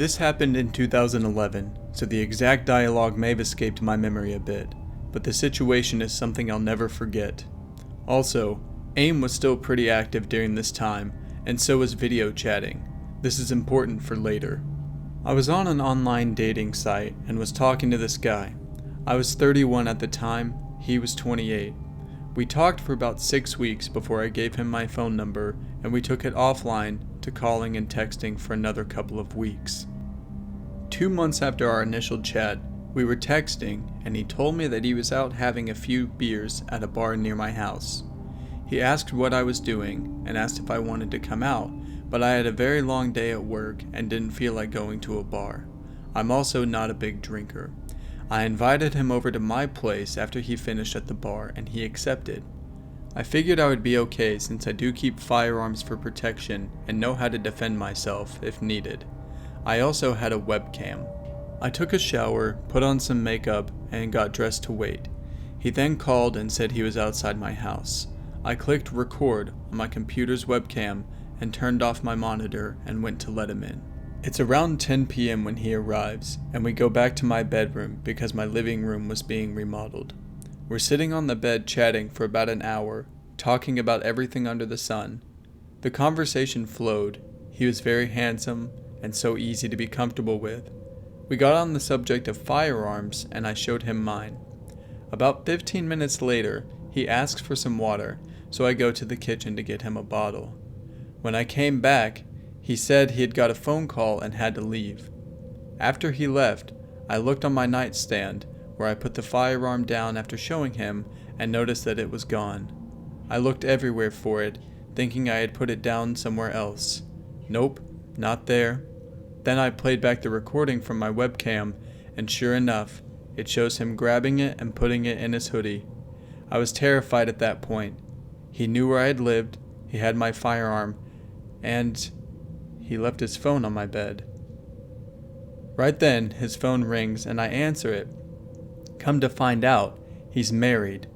This happened in 2011, so the exact dialogue may have escaped my memory a bit, but the situation is something I'll never forget. Also, AIM was still pretty active during this time, and so was video chatting. This is important for later. I was on an online dating site and was talking to this guy. I was 31 at the time, he was 28. We talked for about 6 weeks before I gave him my phone number, and we took it offline to calling and texting for another couple of weeks. 2 months after our initial chat, we were texting and he told me that he was out having a few beers at a bar near my house. He asked what I was doing and asked if I wanted to come out, but I had a very long day at work and didn't feel like going to a bar. I'm also not a big drinker. I invited him over to my place after he finished at the bar and he accepted. I figured I would be okay since I do keep firearms for protection and know how to defend myself if needed. I also had a webcam. I took a shower, put on some makeup, and got dressed to wait. He then called and said he was outside my house. I clicked record on my computer's webcam and turned off my monitor and went to let him in. It's around 10 p.m. when he arrives, and we go back to my bedroom because my living room was being remodeled. We're sitting on the bed chatting for about an hour, talking about everything under the sun. The conversation flowed. He was very handsome and so easy to be comfortable with. We got on the subject of firearms and I showed him mine. About 15 minutes later, he asked for some water, so I go to the kitchen to get him a bottle. When I came back, he said he had got a phone call and had to leave. After he left, I looked on my nightstand where I put the firearm down after showing him and noticed that it was gone. I looked everywhere for it, thinking I had put it down somewhere else. Nope, not there. Then I played back the recording from my webcam, and sure enough, it shows him grabbing it and putting it in his hoodie. I was terrified at that point. He knew where I had lived, he had my firearm, and he left his phone on my bed. Right then, his phone rings and I answer it. Come to find out, he's married.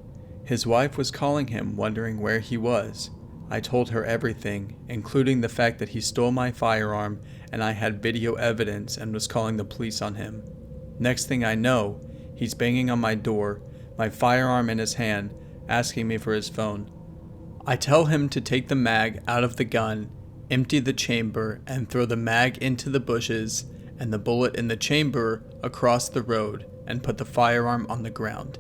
His wife was calling him, wondering where he was. I told her everything, including the fact that he stole my firearm and I had video evidence and was calling the police on him. Next thing I know, he's banging on my door, my firearm in his hand, asking me for his phone. I tell him to take the mag out of the gun, empty the chamber, and throw the mag into the bushes and the bullet in the chamber across the road and put the firearm on the ground.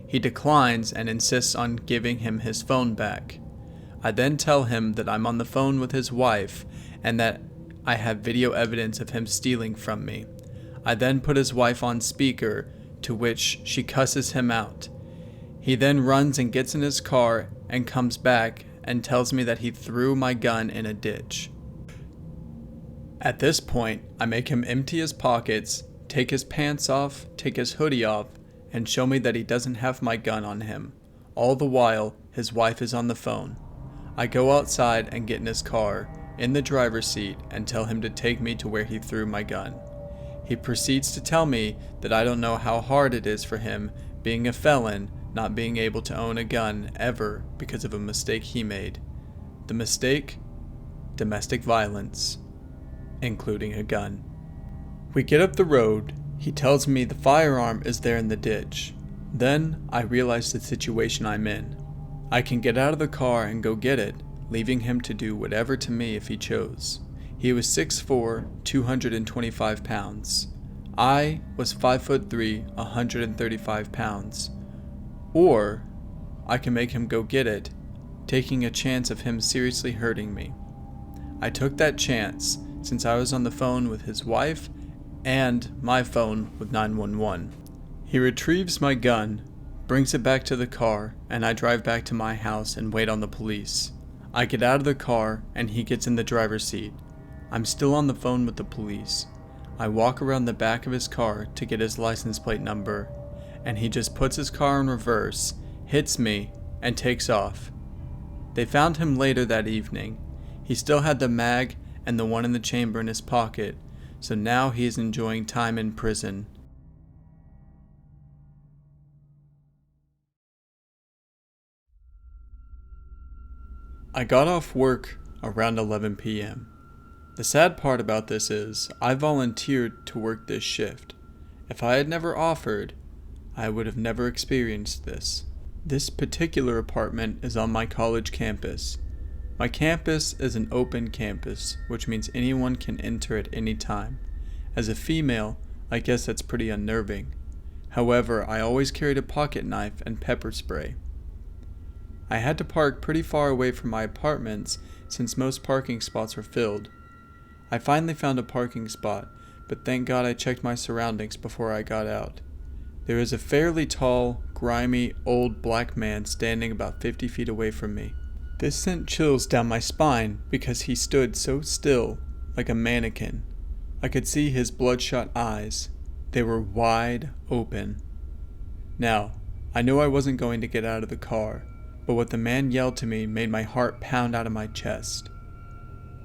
He declines and insists on giving him his phone back. I then tell him that I'm on the phone with his wife and that I have video evidence of him stealing from me. I then put his wife on speaker, to which she cusses him out. He then runs and gets in his car and comes back and tells me that he threw my gun in a ditch. At this point, I make him empty his pockets, take his pants off, take his hoodie off, and show me that he doesn't have my gun on him. All the while, his wife is on the phone. I go outside and get in his car, in the driver's seat, and tell him to take me to where he threw my gun. He proceeds to tell me that I don't know how hard it is for him, being a felon, not being able to own a gun ever because of a mistake he made. The mistake? Domestic violence, including a gun. We get up the road. He tells me the firearm is there in the ditch. Then I realize the situation I'm in. I can get out of the car and go get it, leaving him to do whatever to me if he chose. He was 6'4", 225 pounds. I was 5'3", 135 pounds. Or I can make him go get it, taking a chance of him seriously hurting me. I took that chance since I was on the phone with his wife and my phone with 911. He retrieves my gun, brings it back to the car, and I drive back to my house and wait on the police. I get out of the car and he gets in the driver's seat. I'm still on the phone with the police. I walk around the back of his car to get his license plate number, and he just puts his car in reverse, hits me, and takes off. They found him later that evening. He still had the mag and the one in the chamber in his pocket, so now he is enjoying time in prison. I got off work around 11 p.m. The sad part about this is, I volunteered to work this shift. If I had never offered, I would have never experienced this. This particular apartment is on my college campus. My campus is an open campus, which means anyone can enter at any time. As a female, I guess that's pretty unnerving. However, I always carried a pocket knife and pepper spray. I had to park pretty far away from my apartments since most parking spots were filled. I finally found a parking spot, but thank God I checked my surroundings before I got out. There was a fairly tall, grimy, old black man standing about 50 feet away from me. This sent chills down my spine because he stood so still, like a mannequin. I could see his bloodshot eyes. They were wide open. Now, I knew I wasn't going to get out of the car, but what the man yelled to me made my heart pound out of my chest.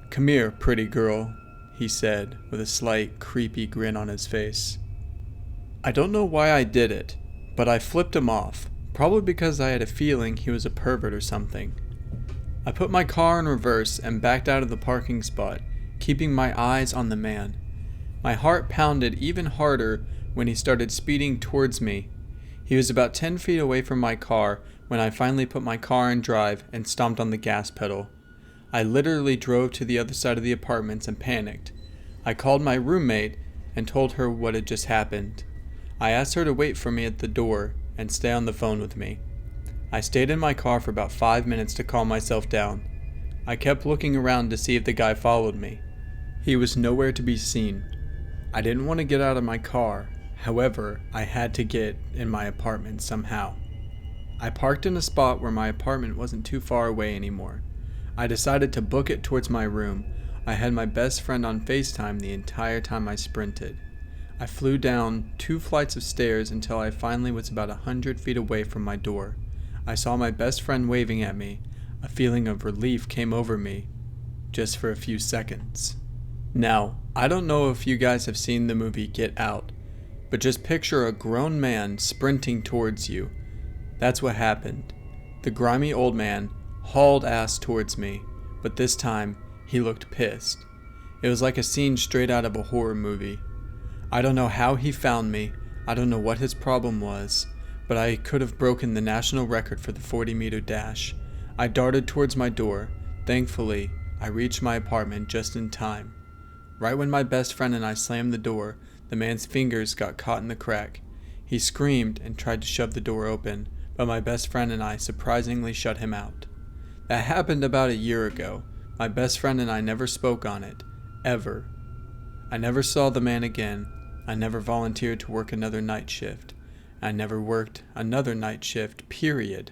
"Come here, pretty girl," he said, with a slight, creepy grin on his face. I don't know why I did it, but I flipped him off, probably because I had a feeling he was a pervert or something. I put my car in reverse and backed out of the parking spot, keeping my eyes on the man. My heart pounded even harder when he started speeding towards me. He was about 10 feet away from my car when I finally put my car in drive and stomped on the gas pedal. I literally drove to the other side of the apartments and panicked. I called my roommate and told her what had just happened. I asked her to wait for me at the door and stay on the phone with me. I stayed in my car for about 5 minutes to calm myself down. I kept looking around to see if the guy followed me. He was nowhere to be seen. I didn't want to get out of my car. However, I had to get in my apartment somehow. I parked in a spot where my apartment wasn't too far away anymore. I decided to book it towards my room. I had my best friend on FaceTime the entire time I sprinted. I flew down 2 flights of stairs until I finally was about 100 feet away from my door. I saw my best friend waving at me. A feeling of relief came over me, just for a few seconds. Now, I don't know if you guys have seen the movie Get Out, but just picture a grown man sprinting towards you. That's what happened. The grimy old man hauled ass towards me, but this time he looked pissed. It was like a scene straight out of a horror movie. I don't know how he found me. I don't know what his problem was, but I could have broken the national record for the 40-meter dash. I darted towards my door. Thankfully, I reached my apartment just in time. Right when my best friend and I slammed the door, the man's fingers got caught in the crack. He screamed and tried to shove the door open, but my best friend and I surprisingly shut him out. That happened about a year ago. My best friend and I never spoke on it, ever. I never saw the man again. I never volunteered to work another night shift. I never worked another night shift, period.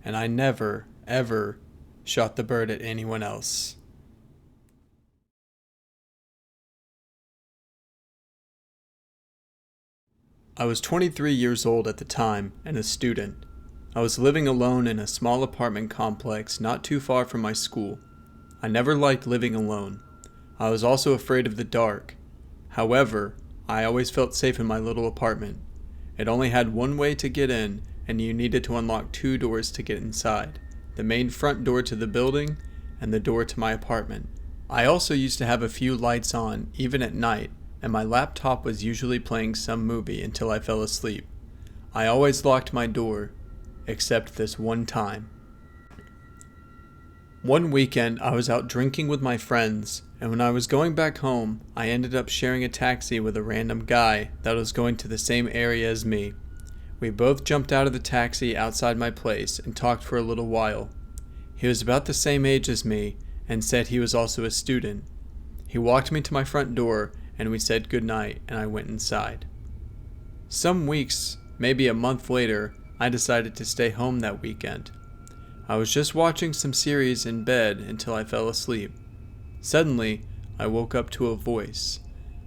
And I never, ever shot the bird at anyone else. I was 23 years old at the time and a student. I was living alone in a small apartment complex not too far from my school. I never liked living alone. I was also afraid of the dark. However, I always felt safe in my little apartment. It only had one way to get in, and you needed to unlock 2 doors to get inside. The main front door to the building, and the door to my apartment. I also used to have a few lights on, even at night, and my laptop was usually playing some movie until I fell asleep. I always locked my door, except this one time. One weekend, I was out drinking with my friends, and when I was going back home, I ended up sharing a taxi with a random guy that was going to the same area as me. We both jumped out of the taxi outside my place and talked for a little while. He was about the same age as me and said he was also a student. He walked me to my front door and we said goodnight and I went inside. Some weeks, maybe a month later, I decided to stay home that weekend. I was just watching some series in bed until I fell asleep. Suddenly, I woke up to a voice.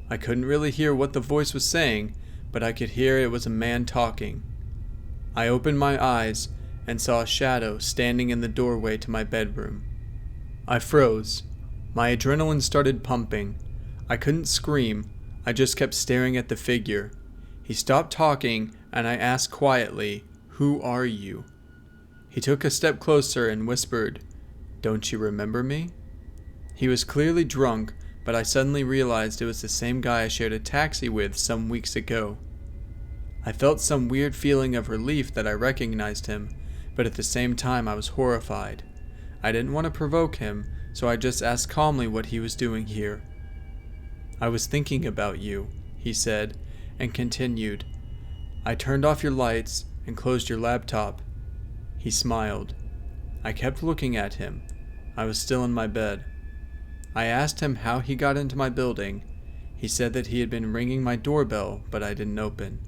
I couldn't really hear what the voice was saying, but I could hear it was a man talking. I opened my eyes and saw a shadow standing in the doorway to my bedroom. I froze. My adrenaline started pumping. I couldn't scream. I just kept staring at the figure. He stopped talking and I asked quietly, "Who are you?" He took a step closer and whispered, "Don't you remember me?" He was clearly drunk, but I suddenly realized it was the same guy I shared a taxi with some weeks ago. I felt some weird feeling of relief that I recognized him, but at the same time I was horrified. I didn't want to provoke him, so I just asked calmly what he was doing here. "I was thinking about you," he said, and continued, "I turned off your lights and closed your laptop." He smiled. I kept looking at him. I was still in my bed. I asked him how he got into my building. He said that he had been ringing my doorbell, but I didn't open.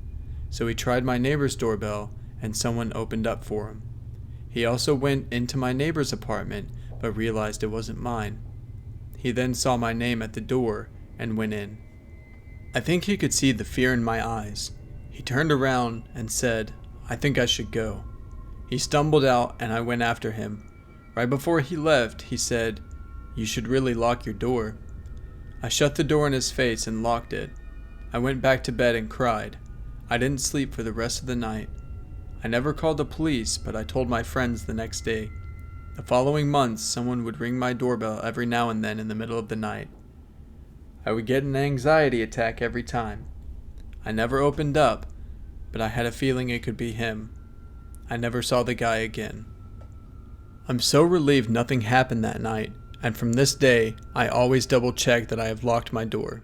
So he tried my neighbor's doorbell, and someone opened up for him. He also went into my neighbor's apartment, but realized it wasn't mine. He then saw my name at the door and went in. I think he could see the fear in my eyes. He turned around and said, "I think I should go." He stumbled out and I went after him. Right before he left, he said, "You should really lock your door." I shut the door in his face and locked it. I went back to bed and cried. I didn't sleep for the rest of the night. I never called the police, but I told my friends the next day. The following months, someone would ring my doorbell every now and then in the middle of the night. I would get an anxiety attack every time. I never opened up, but I had a feeling it could be him. I never saw the guy again. I'm so relieved nothing happened that night, and from this day, I always double check that I have locked my door.